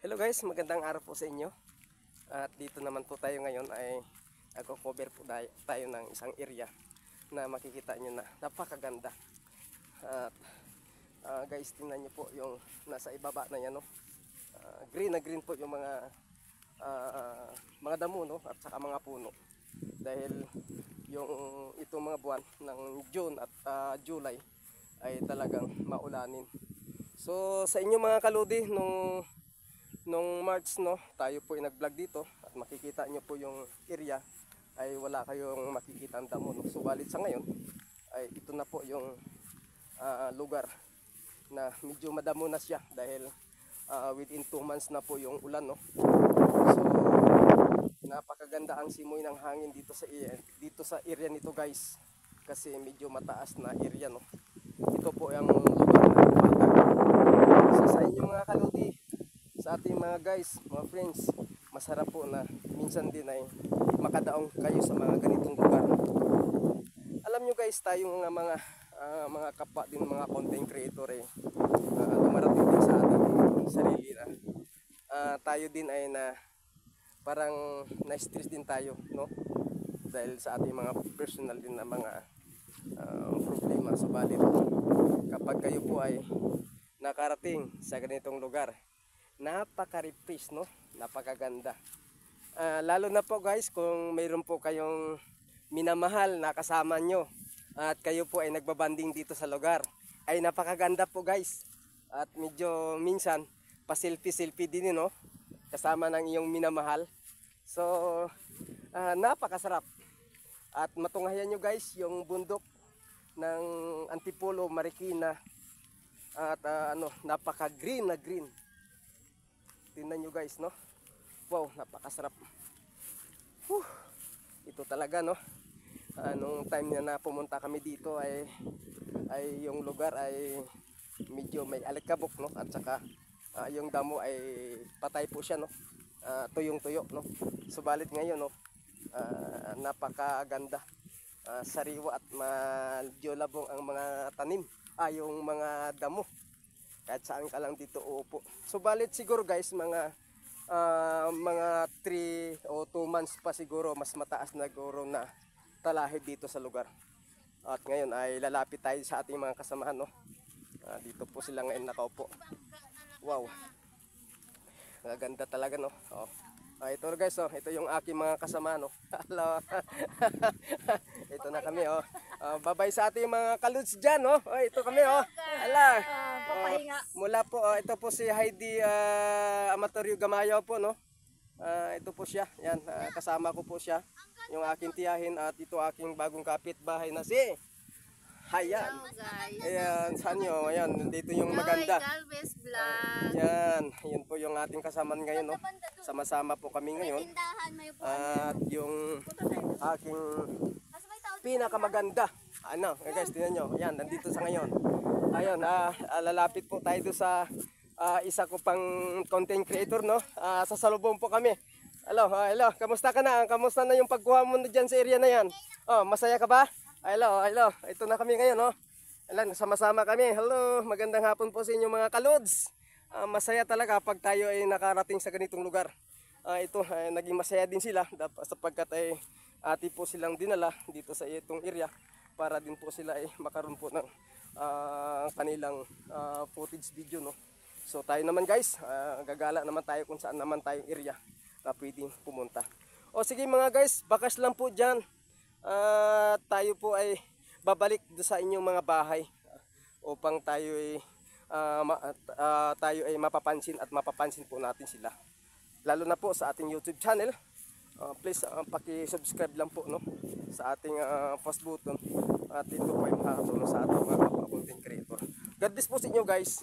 Hello guys, magandang araw po sa inyo. At dito naman po tayo ngayon ay nagko-cover po tayo ng isang area na makikita nyo na napakaganda. At guys, tingnan nyo po yung nasa ibaba na yan, no? Green na green po yung mga damo, no? At saka mga puno. Dahil yung itong mga buwan ng June at July ay talagang maulanin. So sa inyo mga kaludi, nung March, no, tayo po ay nag-vlog dito at makikita nyo po yung area ay wala kayong makikita ang damo, no? Subalit sa ngayon ay ito na po yung lugar na medyo madamo na siya dahil within 2 months na po yung ulan, no? So napakaganda ang simoy ng hangin dito sa area nito guys, kasi medyo mataas na area, no? Ito po yung lugar na patag. So sa inyo mga kaludi, sa ating mga guys, mga friends, masarap po na minsan din ay makadaong kayo sa mga ganitong lugar. Alam nyo guys, tayong mga kapwa din, mga content creator dumarating din sa ating sarili na tayo din ay parang na-stress din tayo, no? Dahil sa ating mga personal din na mga problema. Subalit kapag kayo po ay nakarating sa ganitong lugar, napaka-refresh, no? Napakaganda. Lalo na po guys kung mayroon po kayong minamahal na kasama nyo at kayo po ay nagbabanding dito sa lugar, ay napakaganda po guys. At medyo minsan pa-selfie din, no? Kasama ng iyong minamahal. So napakasarap. At matunghayan nyo guys yung bundok ng Antipolo, Marikina. At napaka-green na green. Tingnan nyo guys, no? Wow, napakasarap. Ito talaga, no? Nung time na pumunta kami dito ay yung lugar ay medyo may alikabok, no? At saka yung damo ay patay po siya, no? Tuyong-tuyo, no? Subalit ngayon, no? Napakaganda. Sariwa at medyo labong ang mga tanim, yung mga damo. Kahit saan ka lang dito uupo. Subalit siguro guys, mga 3 o 2 months pa siguro, mas mataas na siguro na talahib dito sa lugar. At ngayon ay lalapit tayo sa ating mga kasamahan, no? Dito po sila ngayon nakaupo. Wow, ganda talaga, no? Ito guys, ito yung aking mga kasama, no? Hello. Ito na kami, babay sa ating mga kaluds dyan, no? Ito kami, Hala. Mula po, ito po si Heidi Amatorio Gamayo po, no? Ito po siya, yan, kasama ko po siya, yung aking tiyahin, at ito aking bagong kapitbahay na si Hayan. Ayan, saan nyo? Ayan, dito yung maganda. Yan, yun po yung ating kasama ngayon, no? Sama-sama po kami ngayon. At yung aking pinakamaganda, guys, tingnan nyo. Ayan, nandito sa ngayon. Ayun, lalapit po tayo sa isa ko pang content creator, no? Sasalubong po kami. Hello, kamusta ka na? Kamusta na yung pagkuha mo dyan sa area na yan? Masaya ka ba? Hello. Ito na kami ngayon, no? Alam, sama-sama kami. Hello, magandang hapon po sa inyo mga kalods. Masaya talaga pag tayo ay nakarating sa ganitong lugar. Ito, naging masaya din sila sapagkat ay ati po silang dinala dito sa itong area para din po sila ay makaroon po ng kanilang footage video, no? So tayo naman guys, gagala naman tayo kung saan naman tayong area na pwedeng pumunta. Sige mga guys, bakas lang po dyan. Tayo po ay babalik sa inyong mga bahay upang tayo ay mapapansin at mapapansin po natin sila. Lalo na po sa ating YouTube channel. Please paki-subscribe lang po, no, sa ating post button. At ito po ay makakatulong sa ating mga content creator. God bless po sa inyo guys.